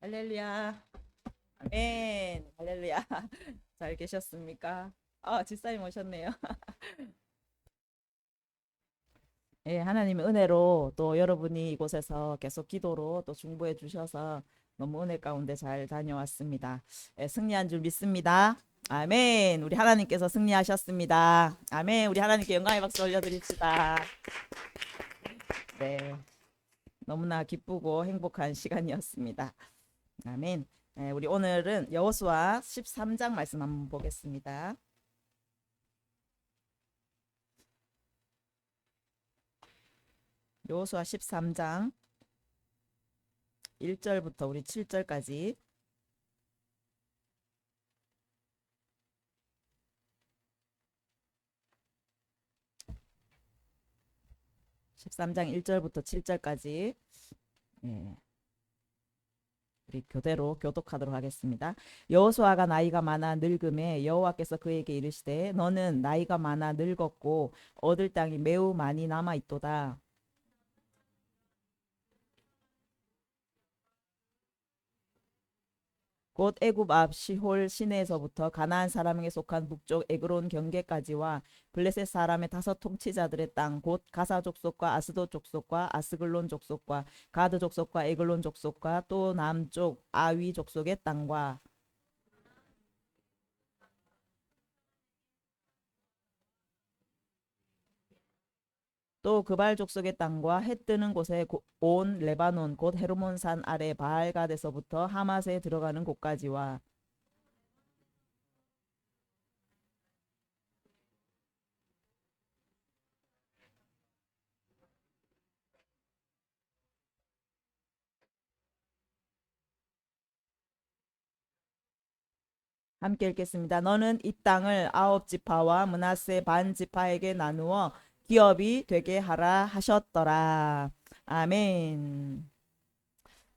할렐루야. 아멘. 할렐루야. 잘 계셨습니까? 집사님 오셨네요. 예, 하나님의 은혜로 또 여러분이 이곳에서 계속 기도로 또 중보해 주셔서 너무 은혜 가운데 잘 다녀왔습니다. 예, 승리한 줄 믿습니다. 아멘. 우리 하나님께서 승리하셨습니다. 아멘. 우리 하나님께 영광의 박수 올려드립시다. 네. 너무나 기쁘고 행복한 시간이었습니다. 아멘. 예, 우리 오늘은 여호수아 13장 말씀 한번 보겠습니다. 여호수아 13장 1절부터 우리 7절까지 13장 1절부터 7절까지 예, 우리 교대로 교독하도록 하겠습니다. 여호수아가 나이가 많아 늙음에 여호와께서 그에게 이르시되 너는 나이가 많아 늙었고 얻을 땅이 매우 많이 남아 있도다. 곧 애굽 앞 시홀 시내에서부터 가나안 사람에게 속한 북쪽 에그론 경계까지와 블레셋 사람의 다섯 통치자들의 땅 곧 가사 족속과 아스돗 족속과 아스글론 족속과 가드 족속과 에글론 족속과 또 남쪽 아위 족속의 땅과 또 그발 족속의 땅과 해 뜨는 곳에 온 레바논 곧 헤르몬 산 아래 바알갓에서부터 하맛에 들어가는 곳까지와 함께 읽겠습니다. 너는 이 땅을 아홉 지파와 므낫세 반 지파에게 나누어 기업이 되게 하라 하셨더라. 아멘.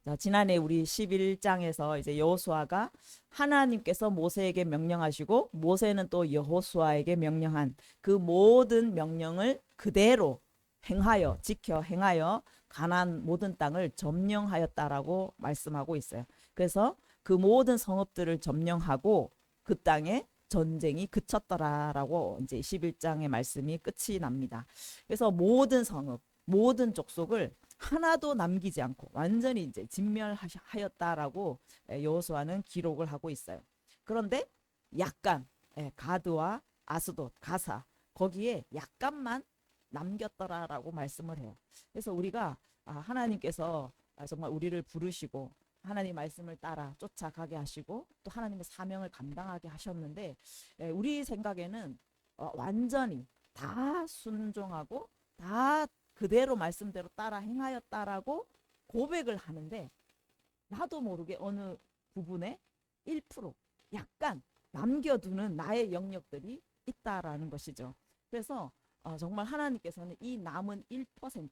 자, 지난해 우리 11장에서 이제 여호수아가 하나님께서 모세에게 명령하시고 모세는 또 여호수아에게 명령한 그 모든 명령을 그대로 행하여 지켜 행하여 가나안 모든 땅을 점령하였다라고 말씀하고 있어요. 그래서 그 모든 성읍들을 점령하고 그 땅에 전쟁이 그쳤더라라고 이제 11장의 말씀이 끝이 납니다. 그래서 모든 성읍, 모든 족속을 하나도 남기지 않고 완전히 이제 진멸하였다라고 여호수아는 기록을 하고 있어요. 그런데 약간 가드와 아스돗, 가사 거기에 약간만 남겼더라라고 말씀을 해요. 그래서 우리가 하나님께서 정말 우리를 부르시고 하나님 말씀을 따라 쫓아가게 하시고 또 하나님의 사명을 감당하게 하셨는데 우리 생각에는 완전히 다 순종하고 다 그대로 말씀대로 따라 행하였다라고 고백을 하는데 나도 모르게 어느 부분에 1% 약간 남겨두는 나의 영역들이 있다라는 것이죠. 그래서 정말 하나님께서는 이 남은 1%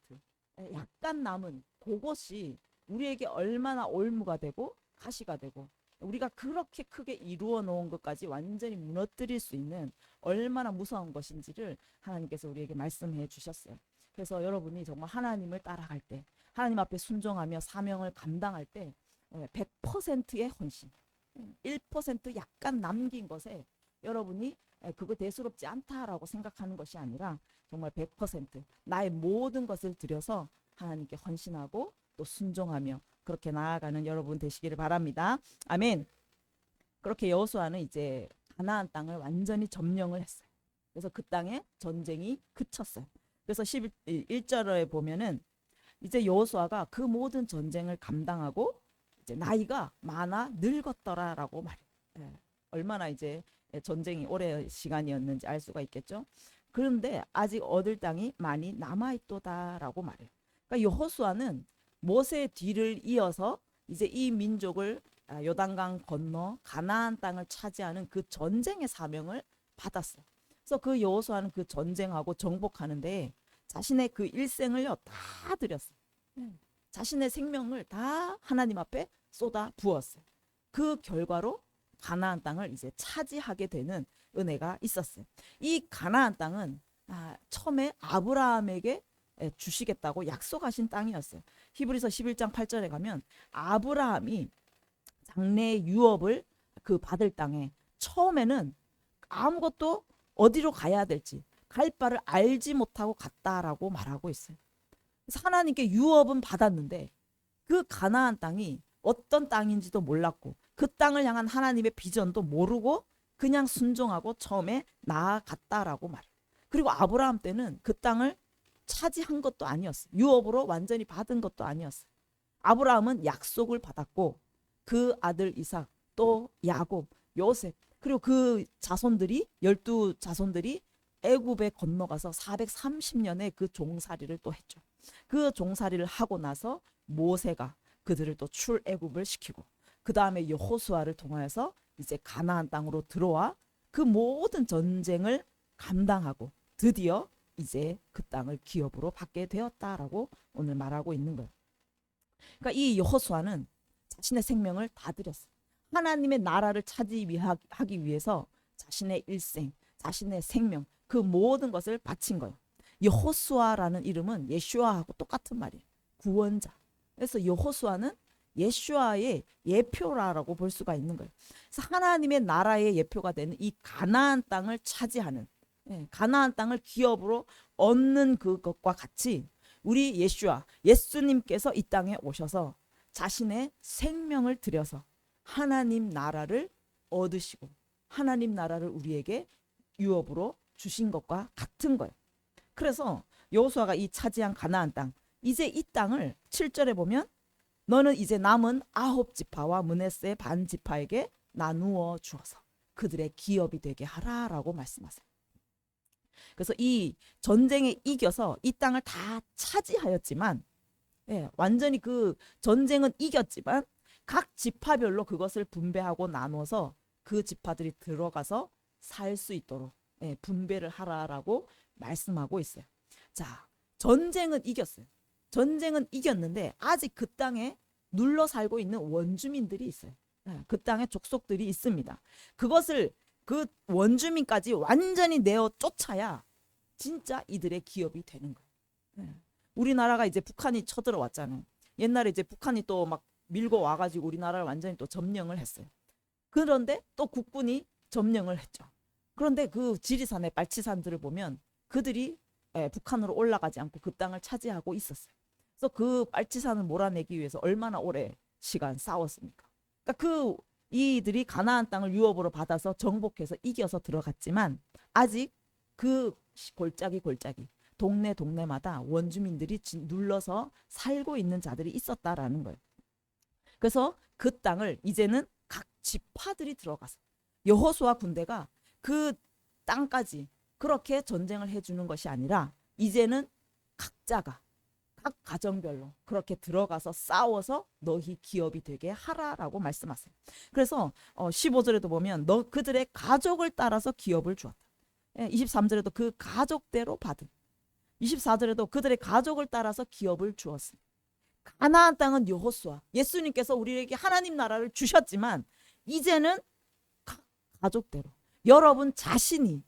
약간 남은 그것이 우리에게 얼마나 올무가 되고 가시가 되고 우리가 그렇게 크게 이루어 놓은 것까지 완전히 무너뜨릴 수 있는 얼마나 무서운 것인지를 하나님께서 우리에게 말씀해 주셨어요. 그래서 여러분이 정말 하나님을 따라갈 때 하나님 앞에 순종하며 사명을 감당할 때 100%의 헌신 1% 약간 남긴 것에 여러분이 그거 대수롭지 않다라고 생각하는 것이 아니라 정말 100% 나의 모든 것을 들여서 하나님께 헌신하고 또 순종하며 그렇게 나아가는 여러분 되시기를 바랍니다. 아멘. 그렇게 여호수아는 이제 가나안 땅을 완전히 점령을 했어요. 그래서 그 땅에 전쟁이 그쳤어요. 그래서 11절에 보면은 이제 여호수아가 그 모든 전쟁을 감당하고 이제 나이가 많아 늙었더라라고 말해요. 예, 얼마나 이제 전쟁이 오래 시간이었는지 알 수가 있겠죠. 그런데 아직 얻을 땅이 많이 남아 있도다라고 말해요. 그러니까 여호수아는 모세 뒤를 이어서 이제 이 민족을 요단강 건너 가나안 땅을 차지하는 그 전쟁의 사명을 받았어요. 그래서 그 여호수아는 그 전쟁하고 정복하는데 자신의 그 일생을요 다 드렸어요. 자신의 생명을 다 하나님 앞에 쏟아 부었어요. 그 결과로 가나안 땅을 이제 차지하게 되는 은혜가 있었어요. 이 가나안 땅은 처음에 아브라함에게 주시겠다고 약속하신 땅이었어요. 히브리서 11장 8절에 가면 아브라함이 장래 유업을 그 받을 땅에 처음에는 아무것도 어디로 가야 될지 갈 바를 알지 못하고 갔다라고 말하고 있어요. 그래서 하나님께 유업은 받았는데 그 가나안 땅이 어떤 땅인지도 몰랐고 그 땅을 향한 하나님의 비전도 모르고 그냥 순종하고 처음에 나아갔다라고 말해요. 그리고 아브라함 때는 그 땅을 차지한 것도 아니었어요. 유업으로 완전히 받은 것도 아니었어요. 아브라함은 약속을 받았고 그 아들 이삭, 또 야곱, 요셉, 그리고 그 자손들이 12자손들이 애굽에 건너가서 430년의 그 종살이를 또 했죠. 그 종살이를 하고 나서 모세가 그들을 또 출애굽을 시키고 그 다음에 여호수아를 통하여서 이제 가나안 땅으로 들어와 그 모든 전쟁을 감당하고 드디어 이제 그 땅을 기업으로 받게 되었다라고 오늘 말하고 있는 거예요. 그러니까 이 여호수아는 자신의 생명을 다 드렸어요. 하나님의 나라를 차지하기 위해서 자신의 일생, 자신의 생명, 그 모든 것을 바친 거예요. 여호수아라는 이름은 예슈아하고 똑같은 말이에요. 구원자. 그래서 여호수아는 예슈아의 예표라고 볼 수가 있는 거예요. 그래서 하나님의 나라의 예표가 되는 이 가나안 땅을 차지하는, 가나안 땅을 기업으로 얻는 그것과 같이 우리 예슈아, 예수님께서 이 땅에 오셔서 자신의 생명을 들여서 하나님 나라를 얻으시고 하나님 나라를 우리에게 유업으로 주신 것과 같은 거예요. 그래서 여호수아가 이 차지한 가나안 땅, 이제 이 땅을 7절에 보면 너는 이제 남은 9지파와 므낫세 반지파에게 나누어 주어서 그들의 기업이 되게 하라라고 말씀하세요. 그래서 이 전쟁에 이겨서 이 땅을 다 차지하였지만, 완전히 그 전쟁은 이겼지만 각 지파별로 그것을 분배하고 나눠서 그 지파들이 들어가서 살 수 있도록 분배를 하라라고 말씀하고 있어요. 자, 전쟁은 이겼어요. 전쟁은 이겼는데 아직 그 땅에 눌러 살고 있는 원주민들이 있어요. 그 땅에 족속들이 있습니다. 그것을 그 원주민까지 완전히 내어 쫓아야 진짜 이들의 기업이 되는 거예요. 우리나라가 이제 북한이 쳐들어왔잖아요. 옛날에 이제 북한이 또 막 밀고 와가지고 우리나라를 완전히 또 점령을 했어요. 그런데 또 국군이 점령을 했죠. 그런데 그 지리산의 빨치산들을 보면 그들이 북한으로 올라가지 않고 그 땅을 차지하고 있었어요. 그래서 그 빨치산을 몰아내기 위해서 얼마나 오래 시간 싸웠습니까? 그러니까 그 이들이 가나안 땅을 유업으로 받아서 정복해서 이겨서 들어갔지만 아직 그 골짜기 동네마다 원주민들이 눌러서 살고 있는 자들이 있었다라는 거예요. 그래서 그 땅을 이제는 각 지파들이 들어가서 여호수아 군대가 그 땅까지 그렇게 전쟁을 해주는 것이 아니라 이제는 각자가 각 가정별로 그렇게 들어가서 싸워서 너희 기업이 되게 하라라고 말씀하세요. 그래서 15절에도 보면 너 그들의 가족을 따라서 기업을 주었다. 23절에도 그 가족대로 받은, 24절에도 그들의 가족을 따라서 기업을 주었습니다. 가나안 땅은 여호수아, 예수님께서 우리에게 하나님 나라를 주셨지만 이제는 가족대로 여러분 자신이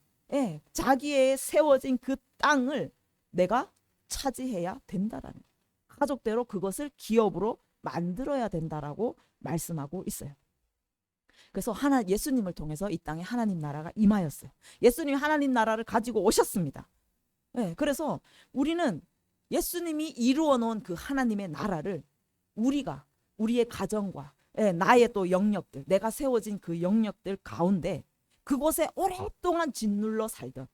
자기의 세워진 그 땅을 내가 차지해야 된다라는, 가족대로 그것을 기업으로 만들어야 된다라고 말씀하고 있어요. 그래서 예수님을 통해서 이 땅에 하나님 나라가 임하였어요. 예수님이 하나님 나라를 가지고 오셨습니다. 그래서 우리는 예수님이 이루어 놓은 그 하나님의 나라를 우리의 가정과 나의 또 영역들, 내가 세워진 그 영역들 가운데 그곳에 오랫동안 짓눌러 살던,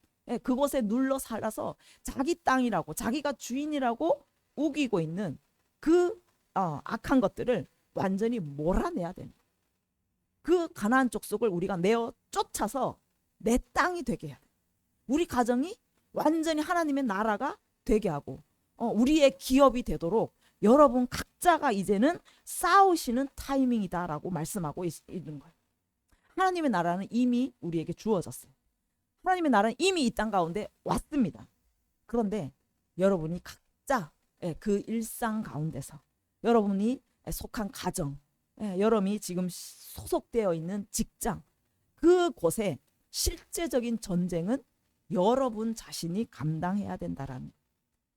그곳에 눌러 살아서 자기 땅이라고 자기가 주인이라고 우기고 있는 그 악한 것들을 완전히 몰아내야 됩니다. 그 가나안 족속을 우리가 내어 쫓아서 내 땅이 되게 해야 돼. 우리 가정이 완전히 하나님의 나라가 되게 하고 우리의 기업이 되도록 여러분 각자가 이제는 싸우시는 타이밍이다라고 말씀하고 있는 거예요. 하나님의 나라는 이미 우리에게 주어졌어요. 하나님의 나라는 이미 이 땅 가운데 왔습니다. 그런데 여러분이 각자 그 일상 가운데서 여러분이 속한 가정, 여러분이 지금 소속되어 있는 직장, 그곳에 실제적인 전쟁은 여러분 자신이 감당해야 된다라는 거예요.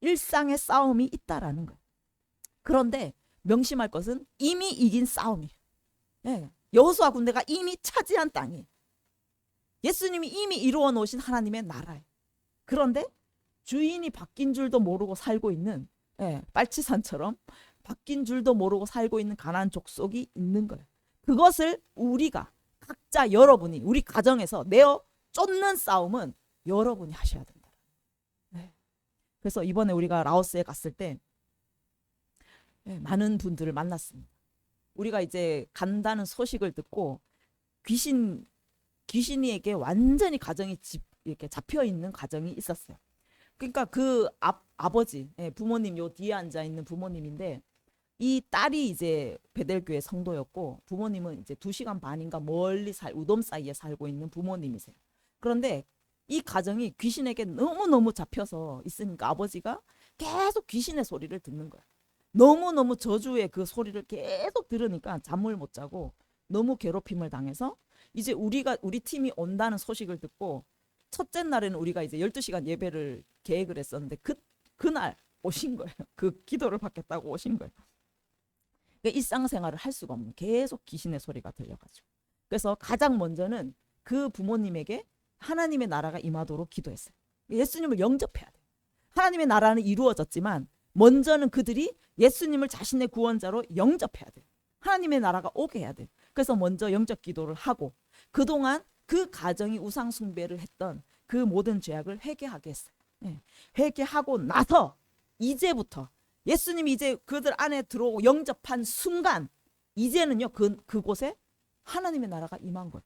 일상의 싸움이 있다라는 거예요. 그런데 명심할 것은 이미 이긴 싸움이에요. 예, 여호수아 군대가 이미 차지한 땅이 예수님이 이미 이루어 놓으신 하나님의 나라예요. 그런데 주인이 바뀐 줄도 모르고 살고 있는, 예, 빨치산처럼 바뀐 줄도 모르고 살고 있는 가나안 족속이 있는 거예요. 그것을 우리가 각자 여러분이 우리 가정에서 내어 쫓는 싸움은 여러분이 하셔야 된다. 네. 그래서 이번에 우리가 라오스에 갔을 때 많은 분들을 만났습니다. 우리가 이제 간다는 소식을 듣고 귀신이에게 완전히 가정이 이렇게 잡혀 있는 가정이 있었어요. 그러니까 그 아버지, 부모님 요 뒤에 앉아 있는 부모님인데 이 딸이 이제 베델교회 성도였고 부모님은 이제 2시간 반인가 멀리 우돔 사이에 살고 있는 부모님이세요. 그런데 이 가정이 귀신에게 너무너무 잡혀서 있으니까 아버지가 계속 귀신의 소리를 듣는 거야. 너무너무 저주의 그 소리를 계속 들으니까 잠을 못 자고 너무 괴롭힘을 당해서 이제 우리 팀이 온다는 소식을 듣고 첫째 날에는 우리가 이제 12시간 예배를 계획을 했었는데 그날 오신 거예요. 그 기도를 받겠다고 오신 거예요. 그러니까 일상생활을 할 수가 없는 계속 귀신의 소리가 들려가지고 그래서 가장 먼저는 그 부모님에게 하나님의 나라가 임하도록 기도했어요. 예수님을 영접해야 돼요. 하나님의 나라는 이루어졌지만 먼저는 그들이 예수님을 자신의 구원자로 영접해야 돼요. 하나님의 나라가 오게 해야 돼요. 그래서 먼저 영접 기도를 하고 그동안 그 가정이 우상 숭배를 했던 그 모든 죄악을 회개하게 했어요. 회개하고 나서 이제부터 예수님이 이제 그들 안에 들어오고 영접한 순간 이제는요 그곳에 하나님의 나라가 임한 거예요.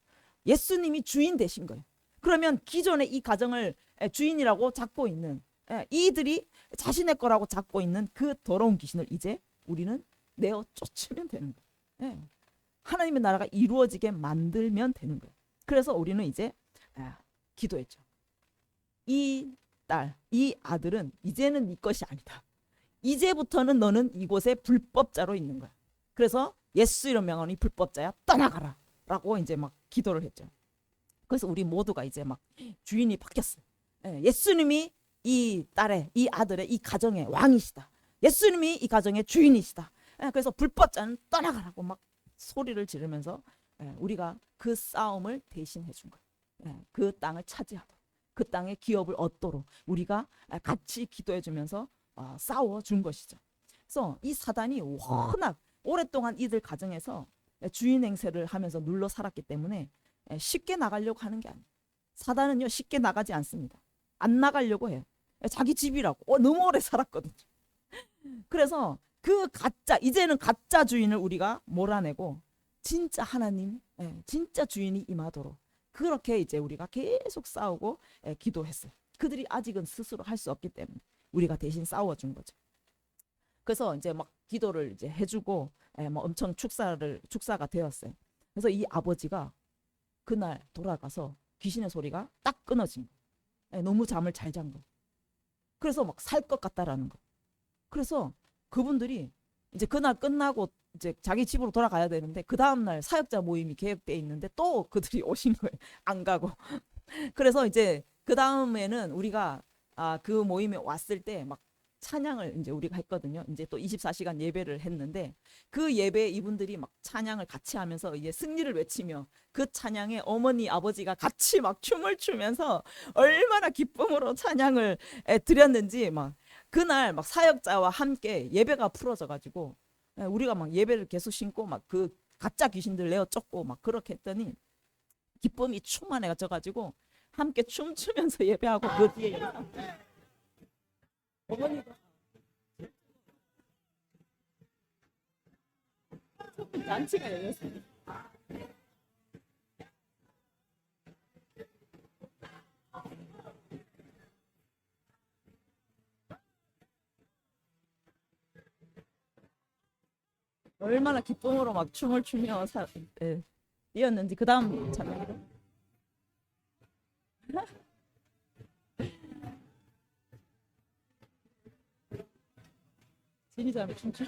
예수님이 주인 되신 거예요. 그러면 기존에 이 가정을 주인이라고 잡고 있는 이들이 자신의 거라고 잡고 있는 그 더러운 귀신을 이제 우리는 내어 쫓으면 되는 거예요. 하나님의 나라가 이루어지게 만들면 되는 거예요. 그래서 우리는 이제 기도했죠. 이 딸, 이 아들은 이제는 네 것이 아니다. 이제부터는 너는 이곳에 불법자로 있는 거야. 그래서 예수 이름 명하니 불법자야 떠나가라 라고 이제 막 기도를 했죠. 그래서 우리 모두가 이제 막 주인이 바뀌었어요. 예수님이 이 딸의 이 아들의 이 가정의 왕이시다. 예수님이 이 가정의 주인이시다. 그래서 불법자는 떠나가라고 막 소리를 지르면서 우리가 그 싸움을 대신해 준 거예요. 그 땅을 차지하도록 그 땅의 기업을 얻도록 우리가 같이 기도해 주면서 싸워 준 것이죠. 그래서 이 사단이 워낙 오랫동안 이들 가정에서 주인 행세를 하면서 눌러 살았기 때문에 쉽게 나가려고 하는 게 아니에요. 사단은요 쉽게 나가지 않습니다. 안 나가려고 해요. 자기 집이라고 너무 오래 살았거든요. 그래서 그 이제는 가짜 주인을 우리가 몰아내고 진짜 하나님, 진짜 주인이 임하도록 그렇게 이제 우리가 계속 싸우고 기도했어요. 그들이 아직은 스스로 할 수 없기 때문에 우리가 대신 싸워준 거죠. 그래서 이제 막 기도를 이제 해주고 뭐 엄청 축사가 되었어요. 그래서 이 아버지가 그날 돌아가서 귀신의 소리가 딱 끊어진 거예요. 너무 잠을 잘 잔 거예요. 그래서 막 살 것 같다라는 거. 그래서 그분들이 이제 그날 끝나고 이제 자기 집으로 돌아가야 되는데 그 다음날 사역자 모임이 계획돼 있는데 또 그들이 오신 거예요. 안 가고. 그래서 이제 그 다음에는 우리가 그 모임에 왔을 때 막 찬양을 이제 우리가 했거든요. 이제 또 24시간 예배를 했는데 그 예배에 이분들이 막 찬양을 같이 하면서 이제 승리를 외치며 그 찬양에 어머니 아버지가 같이 막 춤을 추면서 얼마나 기쁨으로 찬양을 드렸는지 막 그날 막 사역자와 함께 예배가 풀어져 가지고 우리가 막 예배를 계속 신고 막 그 가짜 귀신들 내어 쫓고 막 그렇게 했더니 기쁨이 충만해져 가지고 함께 춤추면서 예배하고 그 뒤에 어머니가 잔치가 열렸어요. 얼마나 기쁨으로 막 춤을 추며 뛰었는지 그 다음 찬양으로 진이자매 춤추.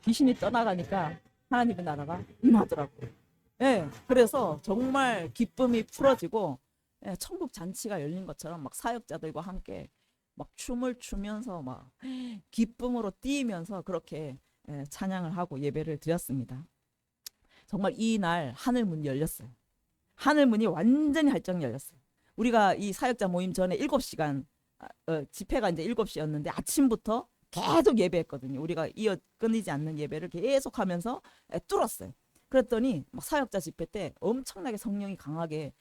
귀신이 떠나가니까 하나님의 나라가 임하더라고요. 예, 그래서 정말 기쁨이 풀어지고 예, 천국 잔치가 열린 것처럼 막 사역자들과 함께 막 춤을 추면서 막 기쁨으로 뛰면서 그렇게 예, 찬양을 하고 예배를 드렸습니다. 정말 이 날 하늘 문이 열렸어요. 하늘 문이 완전히 활짝 열렸어요. 우리가 이 사역자 모임 전에 7시간 집회가 이제 7시였는데 아침부터 계속 예배했거든요. 우리가 이어 끊이지 않는 예배를 계속하면서 뚫었어요. 그랬더니 막 사역자 집회 때 엄청나게 성령이 강하게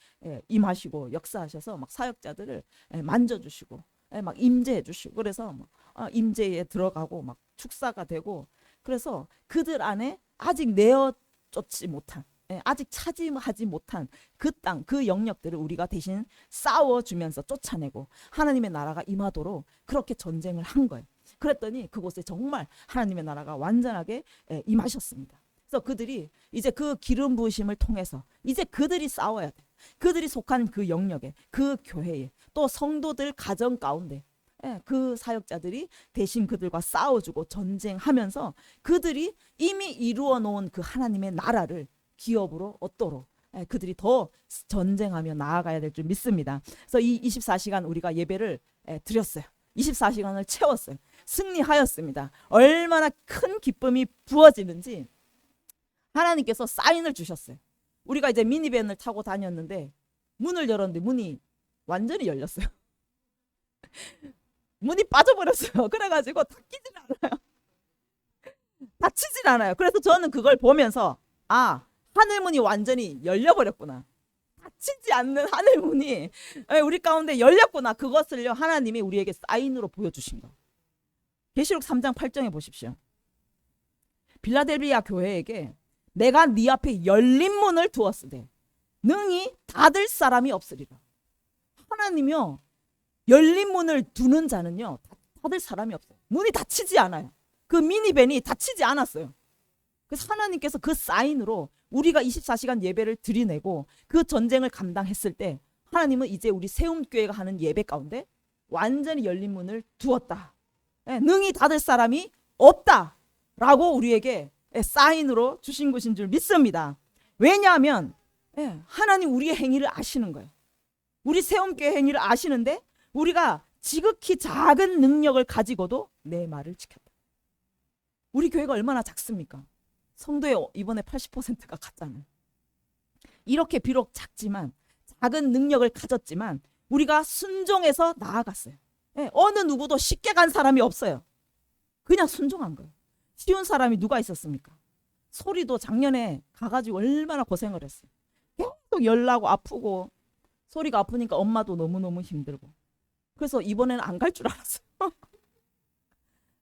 임하시고 역사하셔서 막 사역자들을 만져주시고 막 임재해 주시고 그래서 막 임재에 들어가고 막 축사가 되고 그래서 그들 안에 아직 내어 쫓지 못한 아직 차지하지 못한 그 땅, 그 영역들을 우리가 대신 싸워주면서 쫓아내고 하나님의 나라가 임하도록 그렇게 전쟁을 한 거예요. 그랬더니 그곳에 정말 하나님의 나라가 완전하게 임하셨습니다. 그래서 그들이 이제 그 기름 부으심을 통해서 이제 그들이 싸워야 돼. 그들이 속한 그 영역에, 그 교회에, 또 성도들 가정 가운데 그 사역자들이 대신 그들과 싸워주고 전쟁하면서 그들이 이미 이루어 놓은 그 하나님의 나라를 기업으로 얻도록 그들이 더 전쟁하며 나아가야 될 줄 믿습니다. 그래서 이 24시간 우리가 예배를 드렸어요. 24시간을 채웠어요. 승리하였습니다. 얼마나 큰 기쁨이 부어지는지 하나님께서 사인을 주셨어요. 우리가 이제 미니밴을 타고 다녔는데 문을 열었는데 문이 완전히 열렸어요. 문이 빠져버렸어요. 그래가지고 닫히질 않아요. 닫히질 않아요. 그래서 저는 그걸 보면서 하늘문이 완전히 열려버렸구나. 닫히지 않는 하늘문이 우리 가운데 열렸구나. 그것을요 하나님이 우리에게 사인으로 보여주신 거. 계시록 3장 8절에 보십시오. 빌라델비아 교회에게 내가 네 앞에 열린 문을 두었으되 능히 닫을 사람이 없으리라. 하나님이요 열린 문을 두는 자는요 닫을 사람이 없어요. 문이 닫히지 않아요. 그 미니밴이 닫히지 않았어요. 그래서 하나님께서 그 사인으로 우리가 24시간 예배를 드리내고 그 전쟁을 감당했을 때 하나님은 이제 우리 세움교회가 하는 예배 가운데 완전히 열린 문을 두었다. 능히 닫을 사람이 없다라고 우리에게 사인으로 주신 것인 줄 믿습니다. 왜냐하면 하나님 우리의 행위를 아시는 거예요. 우리 세움교회 행위를 아시는데 우리가 지극히 작은 능력을 가지고도 내 말을 지켰다. 우리 교회가 얼마나 작습니까? 성도의 이번에 80%가 갔잖아요. 이렇게 비록 작지만 작은 능력을 가졌지만 우리가 순종해서 나아갔어요. 어느 누구도 쉽게 간 사람이 없어요. 그냥 순종한 거예요. 쉬운 사람이 누가 있었습니까? 소리도 작년에 가가지고 얼마나 고생을 했어요. 계속 열나고 아프고 소리가 아프니까 엄마도 너무너무 힘들고 그래서 이번에는 안 갈 줄 알았어요.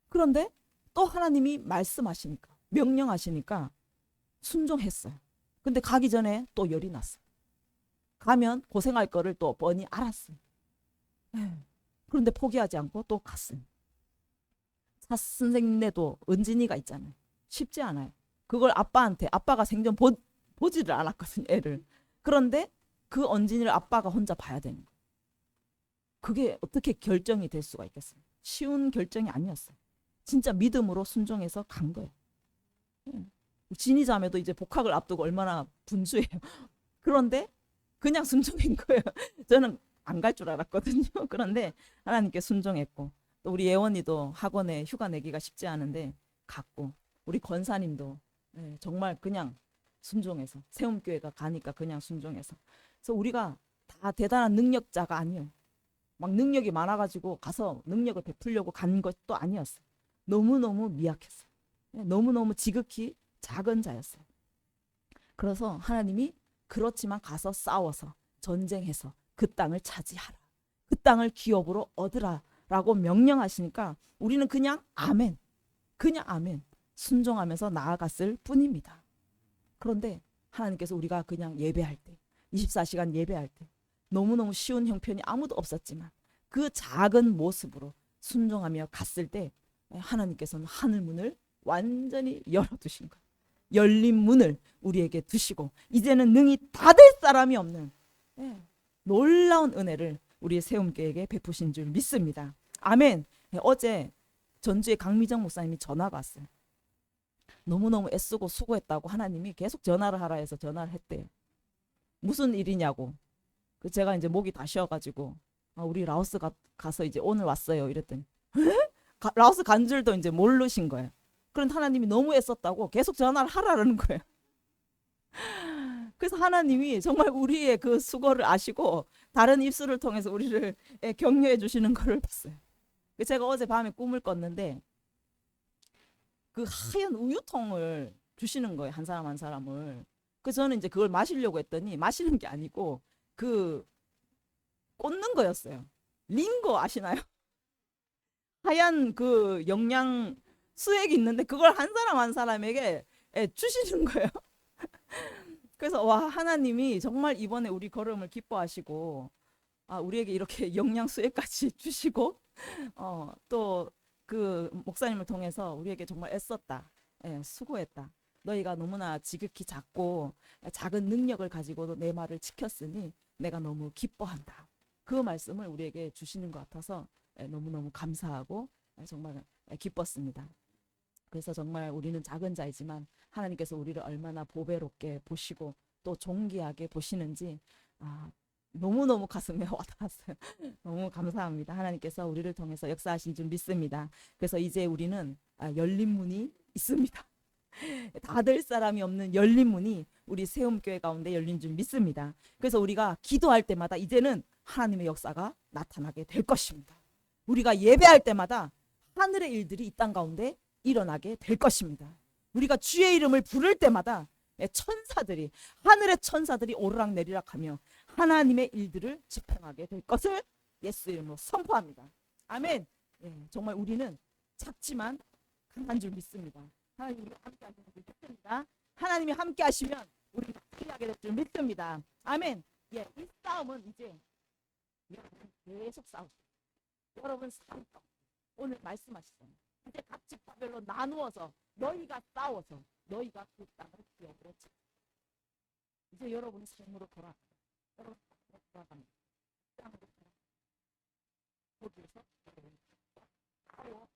그런데 또 하나님이 말씀하시니까 명령하시니까 순종했어요. 근데 가기 전에 또 열이 났어요. 가면 고생할 거를 또 뻔히 알았어요. 그런데 포기하지 않고 또 갔어요. 차 선생님네도 은진이가 있잖아요. 쉽지 않아요. 그걸 아빠가 생전 보지를 않았거든요. 애를. 그런데 그 은진이를 아빠가 혼자 봐야 되는 거예요. 그게 어떻게 결정이 될 수가 있겠어요. 쉬운 결정이 아니었어요. 진짜 믿음으로 순종해서 간 거예요. 진이 자매도 이제 복학을 앞두고 얼마나 분주해요. 그런데 그냥 순종한 거예요. 저는 안 갈 줄 알았거든요. 그런데 하나님께 순종했고 또 우리 예원이도 학원에 휴가 내기가 쉽지 않은데 갔고 우리 권사님도 정말 그냥 순종해서 세움교회가 가니까 그냥 순종해서 그래서 우리가 다 대단한 능력자가 아니에요. 막 능력이 많아가지고 가서 능력을 베풀려고 간 것도 아니었어요. 너무너무 미약했어요. 너무너무 지극히 작은 자였어요. 그래서 하나님이 그렇지만 가서 싸워서 전쟁해서 그 땅을 차지하라. 그 땅을 기업으로 얻으라 라고 명령하시니까 우리는 그냥 아멘 순종하면서 나아갔을 뿐입니다. 그런데 하나님께서 우리가 그냥 예배할 때 24시간 예배할 때 너무너무 쉬운 형편이 아무도 없었지만 그 작은 모습으로 순종하며 갔을 때 하나님께서는 하늘문을 완전히 열어두신 거예요. 열린 문을 우리에게 두시고 이제는 능히 닫을 사람이 없는 놀라운 은혜를 우리 세움교회에게 베푸신 줄 믿습니다. 아멘. 어제 전주에 강미정 목사님이 전화가 왔어요. 너무너무 애쓰고 수고했다고 하나님이 계속 전화를 하라 해서 전화를 했대요. 무슨 일이냐고. 그 제가 이제 목이 다 쉬어가지고 우리 라오스 가서 이제 오늘 왔어요 이랬더니 라오스 간 줄도 이제 모르신 거예요. 그런데 하나님이 너무 애썼다고 계속 전화를 하라는 거예요. 그래서 하나님이 정말 우리의 그 수고를 아시고 다른 입술을 통해서 우리를 격려해 주시는 것을 봤어요. 제가 어제 밤에 꿈을 꿨는데 그 하얀 우유통을 주시는 거예요. 한 사람 한 사람을. 그래서 저는 이제 그걸 마시려고 했더니 마시는 게 아니고 그 꽂는 거였어요. 링거 아시나요? 하얀 그 영양 수액이 있는데 그걸 한 사람 한 사람에게 주시는 거예요. 그래서 와 하나님이 정말 이번에 우리 걸음을 기뻐하시고 우리에게 이렇게 영양 수액까지 주시고 또 그 목사님을 통해서 우리에게 정말 애썼다. 수고했다. 너희가 너무나 지극히 작고 작은 능력을 가지고도 내 말을 지켰으니 내가 너무 기뻐한다. 그 말씀을 우리에게 주시는 것 같아서 너무너무 감사하고 정말 기뻤습니다. 그래서 정말 우리는 작은 자이지만 하나님께서 우리를 얼마나 보배롭게 보시고 또 존귀하게 보시는지 너무너무 가슴에 와닿았어요. 너무 감사합니다. 하나님께서 우리를 통해서 역사하신 줄 믿습니다. 그래서 이제 우리는 열린 문이 있습니다. 닫을 사람이 없는 열린 문이 우리 세움교회 가운데 열린 줄 믿습니다. 그래서 우리가 기도할 때마다 이제는 하나님의 역사가 나타나게 될 것입니다. 우리가 예배할 때마다 하늘의 일들이 이 땅 가운데 일어나게 될 것입니다. 우리가 주의 이름을 부를 때마다 천사들이 하늘의 천사들이 오르락내리락 하며 하나님의 일들을 집행하게 될 것을 예수 이름으로 선포합니다. 아멘. 정말 우리는 작지만 강한 줄 믿습니다. 하나님이 함께 하시는 줄 믿습니다. 하나님이 함께 하시면 우리가 승리하게 될 줄 믿습니다. 아멘. 이 싸움은 이제 여러분 계속 싸우세요. 여러분 싸움 오늘 말씀하시잖아요. 이제 각 지파별로 나누어서 너희가 싸워서 너희가 그 땅을 기업으로 치. 이제 여러분의 삶으로 돌아갑니다. 여러분 돌아갑니다. 땅으로 돌아갑니다. 거기에서 여러분이 싸워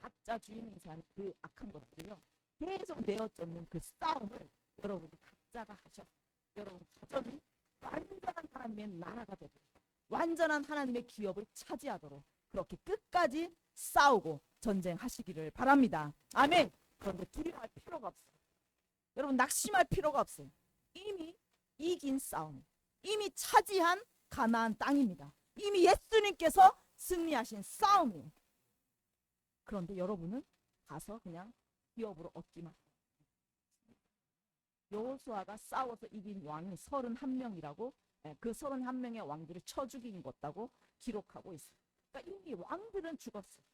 가짜 주인 행사하는 그 악한 것들이요 계속 내어쫓는 그 싸움을 여러분이 각자가 하셔서 여러분 가정이 완전한 하나님의 나라가 되도록 완전한 하나님의 기업을 차지하도록 그렇게 끝까지 싸우고 전쟁하시기를 바랍니다. 아멘. 그런데 두려워할 필요가 없어요. 여러분 낙심할 필요가 없어요. 이미 이긴 싸움, 이미 차지한 가나안 땅입니다. 이미 예수님께서 승리하신 싸움이에요. 그런데 여러분은 가서 그냥 기업으로 얻기만. 여호수아가 싸워서 이긴 왕이 31명이라고 그 31명의 왕들을 쳐 죽인 것다고 기록하고 있어요. 그러니까 이미 왕들은 죽었어요.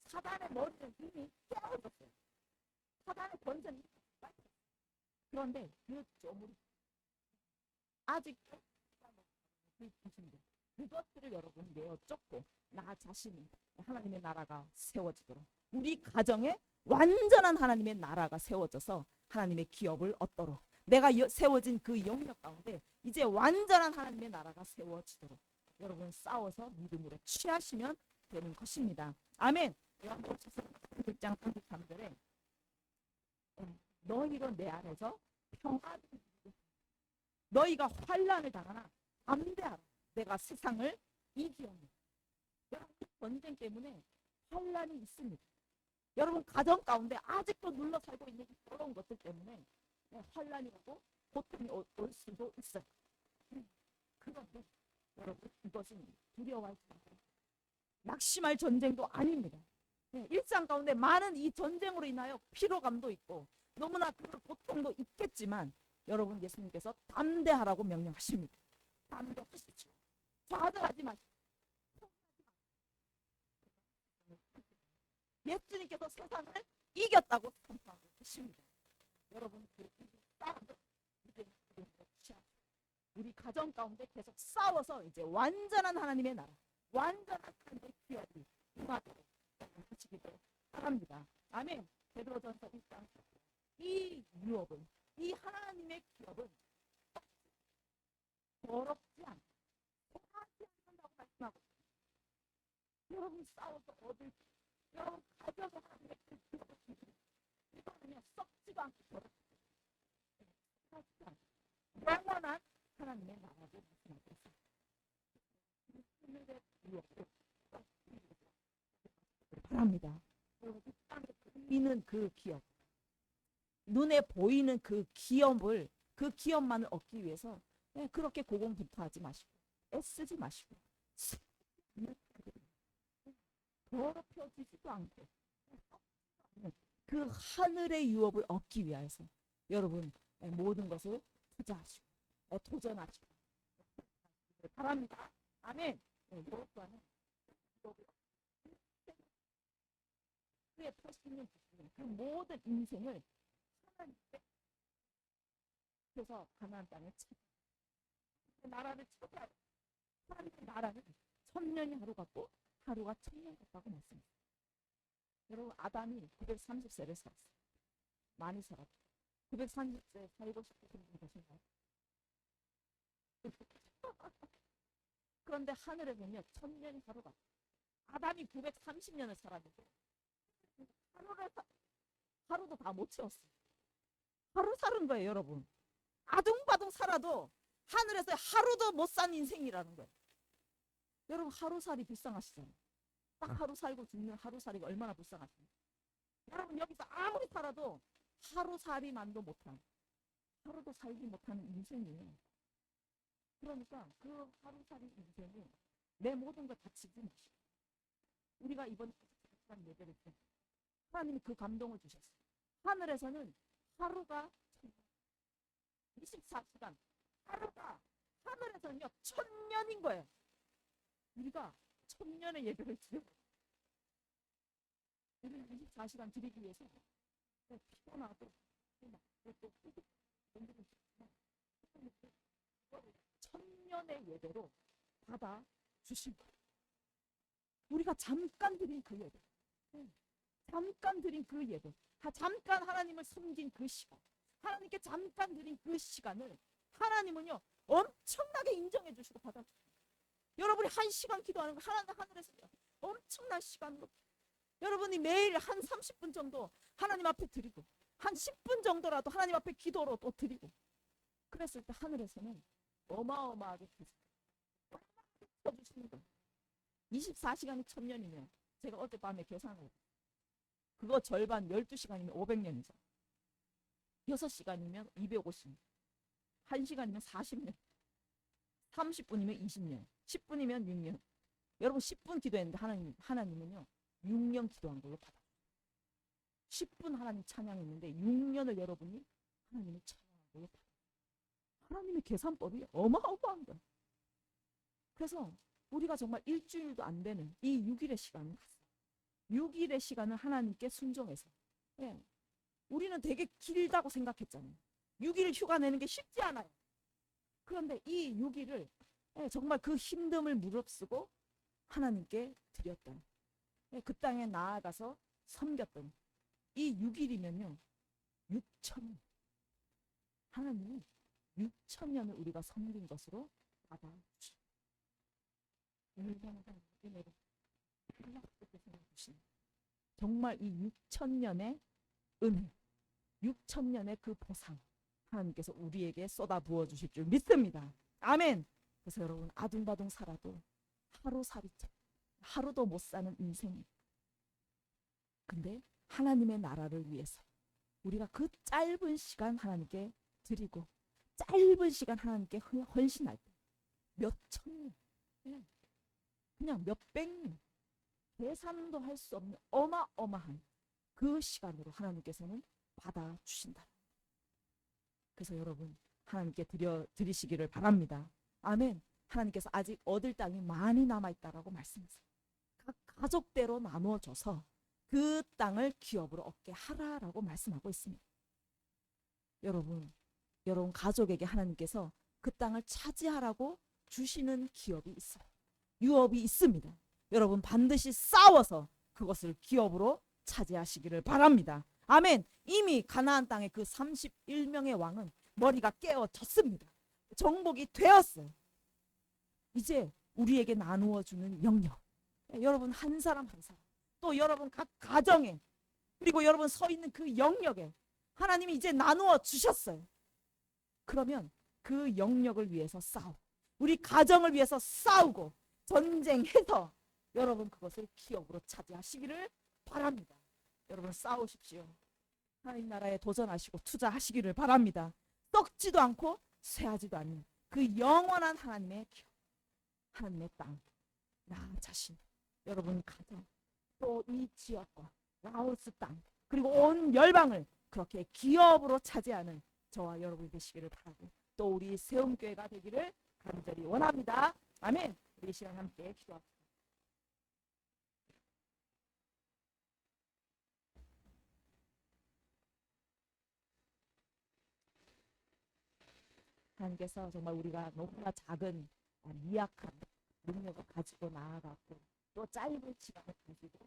사단의 머리는 이미 깨어졌어요. 사단의 권세는 그런데 그 조물이 아직도 그것들을 여러분 내어 쫓고 나 자신이 하나님의 나라가 세워지도록 우리 가정에 완전한 하나님의 나라가 세워져서 하나님의 기업을 얻도록 내가 세워진 그 영역 가운데 이제 완전한 하나님의 나라가 세워지도록 여러분 싸워서 믿음으로 취하시면 되는 것입니다. 아멘. 요한복음 1장 33절에 너희로 내 안에서 평안을 너희가 환난을 당하나 담대하라 내가 세상을 이기었노라. 여러분 전쟁 때문에 환난이 있습니다. 여러분 가정 가운데 아직도 눌러 살고 있는 그런 것들 때문에 환난이 오고 고통이 올 수도 있어요. 그런데 여러분 이것은 두려워할 수 없어요. 낙심할 전쟁도 아닙니다. 일상 가운데 많은 이 전쟁으로 인하여 피로감도 있고 너무나 그 고통도 있겠지만 여러분 예수님께서 담대하라고 명령하십니다. 담대하시죠. 좌절하지 마시고 예수님께서 세상을 이겼다고 선포하고 계십니다. 여러분 그 싸움을 이제 우리 가정 가운데 계속 싸워서 이제 완전한 하나님의 나라, 완전한 하나님의 기업이 임하도록 하시기를 바랍니다. 아멘. 베드로전서 1장 이 유업은 이 하나님의 기업은 더럽지 않고 하지 않는다고 말씀하고 여러분 싸워서 얻을 여러분 가정 이거는요 썩지도 않고 영원한 하나님의 나라를 말씀하고 있습니다. 바랍니다. 보이는 그 기업, 눈에 보이는 그 기업을 그 기업만을 얻기 위해서 그렇게 고군분투하지 마시고 애쓰지 마시고 더럽혀지지도 않고 그 하늘의 유업을 얻기 위해서 여러분 모든 것을 투자하시고 도전하시고 바랍니다. 아멘. 이것과는 그의 80년 그 모든 인생을 하나님께 그래서 가나안 땅에 나라를 찾아야 하나님의 나라는 1000년이 하루 같고 하루가 1000년 같다고 말씀했어요. 여러분 아담이 930세를 살았어요. 많이 살았죠. 930세 살고 싶으신 분 계신가요? 그런데 하늘에 보면 1000년이 하루 같고 아담이 930년을 살았는데 하루도 다 못 채웠어요. 하루 사는 거예요, 여러분. 아둥바둥 살아도 하늘에서 하루도 못 산 인생이라는 거예요. 여러분 하루살이 불쌍하시잖아요. 딱 하루 살고 죽는 하루살이가 얼마나 불쌍하십니까? 여러분 여기서 아무리 살아도 하루살이만도 못한 하루도 살지 못하는 인생이에요. 그러니까 그 하루살이 인생에 내 모든 걸 바치지 마시고 우리가 이번 시간 예배를 때 하나님이 그 감동을 주셨어요. 하늘에서는 하루가 24시간 하루가 하늘에서는요 1000년인 거예요. 우리가 1000년의 예배를 드려요. 24시간 드리기 위해서 피곤하고 1000년의 예배로 받아 주신 거예요. 우리가 잠깐 드린 그 예배, 잠깐 드린 그 예배, 잠깐 하나님을 숨긴 그 시간, 하나님께 잠깐 드린 그 시간을 하나님은요 엄청나게 인정해 주시고 받아주세요. 여러분이 1시간 기도하는 거 하늘에서 엄청난 시간으로 여러분이 매일 한 30분 정도 하나님 앞에 드리고 한 10분 정도라도 하나님 앞에 기도로 또 드리고 그랬을 때 하늘에서는 어마어마하게 주시는 거예요. 24시간이 1000년이면 제가 어젯밤에 계산을 그거 절반 12시간이면 500년이죠. 6시간이면 250년, 1시간이면 40년, 30분이면 20년, 10분이면 6년. 여러분 10분 기도했는데 하나님은요 6년 기도한 걸로 받아요. 10분 하나님 찬양했는데 6년을 여러분이 하나님을 찬양한 걸로 받아요. 하나님의 계산법이 어마어마한 거예요. 그래서 우리가 정말 일주일도 안 되는 이 6일의 시간을 6일의 시간을 하나님께 순종해서 우리는 되게 길다고 생각했잖아요. 6일 휴가 내는 게 쉽지 않아요. 그런데 이 6일을 정말 그 힘듦을 무릅쓰고 하나님께 드렸던 그 땅에 나아가서 섬겼던 이 6일이면요 6,000년 하나님은 6,000년을 우리가 섬긴 것으로 받아주십니다. 정말 이 6,000년의 은혜 6,000년의 그 보상 하나님께서 우리에게 쏟아 부어 주실 줄 믿습니다. 아멘. 그래서 여러분 아둥바둥 살아도 하루살이처럼 하루도 못 사는 인생 근데 하나님의 나라를 위해서 우리가 그 짧은 시간 하나님께 드리고 짧은 시간 하나님께 헌신할 때 몇 천년 그냥 몇백 년 계산도 할 수 없는 어마어마한 그 시간으로 하나님께서는 받아주신다. 그래서 여러분 하나님께 드리시기를 바랍니다. 아멘. 하나님께서 아직 얻을 땅이 많이 남아있다라고 말씀하세요. 각 가족대로 나누어줘서 그 땅을 기업으로 얻게 하라라고 말씀하고 있습니다. 여러분 가족에게 하나님께서 그 땅을 차지하라고 주시는 기업이 있어요. 유업이 있습니다. 여러분 반드시 싸워서 그것을 기업으로 차지하시기를 바랍니다. 아멘. 이미 가나안 땅의 그 31명의 왕은 머리가 깨어졌습니다. 정복이 되었어요. 이제 우리에게 나누어 주는 영역 여러분 한 사람 한 사람 또 여러분 각 가정에, 그리고 여러분 서 있는 그 영역에 하나님이 이제 나누어 주셨어요. 그러면 그 영역을 위해서 싸우고, 우리 가정을 위해서 싸우고 전쟁해서 여러분 그것을 기업으로 차지하시기를 바랍니다. 여러분 싸우십시오. 하나님 나라에 도전하시고 투자하시기를 바랍니다. 썩지도 않고 쇠하지도 않는 그 영원한 하나님의 기업, 하나님의 땅, 나 자신, 여러분 가정, 또 이 지역과 라오스 땅, 그리고 온 열방을 그렇게 기업으로 차지하는 저와 여러분이 되시기를 바라고, 또 우리 세움교회가 되기를 간절히 원합니다. 아멘. 우리 시간 함께 기도합시다. 하나님께서 정말 우리가 너무나 작은 미약한 능력을 가지고 나아갔고, 또 짧은 시간을 가지고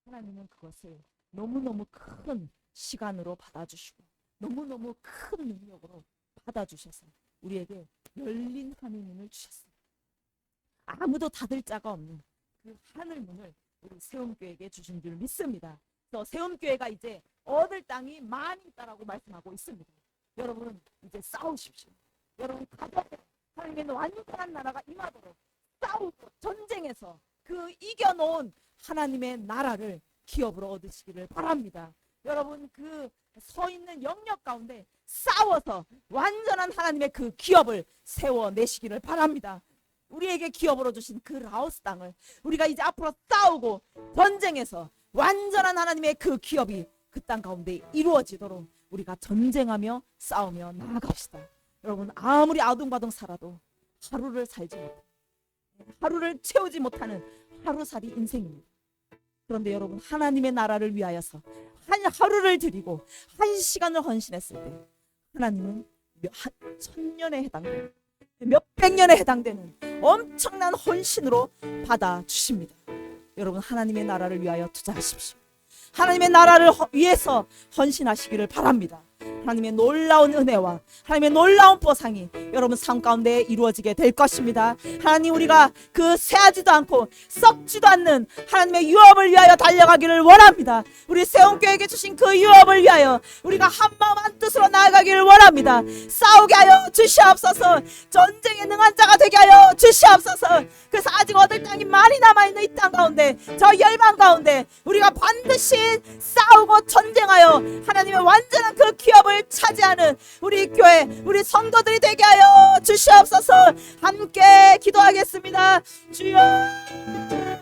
하나님은 그것을 너무너무 큰 시간으로 받아주시고 너무너무 큰 능력으로 받아주셔서 우리에게 열린 하늘문을 주셨습니다. 아무도 닫을 자가 없는 그 하늘문을 우리 세움교회에게 주신 줄 믿습니다. 그래서 세움교회가 이제 얻을 땅이 많이 있다라고 말씀하고 있습니다. 여러분 이제 싸우십시오. 여러분 가정에 하나님의 완전한 나라가 임하도록 싸우고 전쟁에서 그 이겨놓은 하나님의 나라를 기업으로 얻으시기를 바랍니다. 여러분 그 서 있는 영역 가운데 싸워서 완전한 하나님의 그 기업을 세워내시기를 바랍니다. 우리에게 기업으로 주신 그 라오스 땅을 우리가 이제 앞으로 싸우고 전쟁에서 완전한 하나님의 그 기업이 그 땅 가운데 이루어지도록 우리가 전쟁하며 싸우며 나아갑시다. 여러분 아무리 아둥바둥 살아도 하루를 살지 못해, 하루를 채우지 못하는 하루살이 인생입니다. 그런데 여러분 하나님의 나라를 위하여서 한 하루를 드리고 한 시간을 헌신했을 때 하나님은 천년에 해당되는, 몇백 년에 해당되는 엄청난 헌신으로 받아주십니다. 여러분 하나님의 나라를 위하여 투자하십시오. 하나님의 나라를 위해서 헌신하시기를 바랍니다. 하나님의 놀라운 은혜와 하나님의 놀라운 보상이 여러분 삶 가운데 이루어지게 될 것입니다. 하나님 우리가 그 쇠하지도 않고 썩지도 않는 하나님의 유업을 위하여 달려가기를 원합니다. 우리 세움교회에게 주신 그 유업을 위하여 우리가 한마음 한뜻으로 나아가기를 원합니다. 싸우게 하여 주시옵소서. 전쟁에 능한 자가 되게 하여 주시옵소서. 그래서 아직 얻을 땅이 많이 남아있는 이 땅 가운데, 저 열방 가운데 우리가 반드시 싸우고 전쟁하여 하나님의 완전한 그 기업을 차지하는 우리 교회, 우리 성도들이 되게 하여 주시옵소서. 함께 기도하겠습니다. 주여, 주여.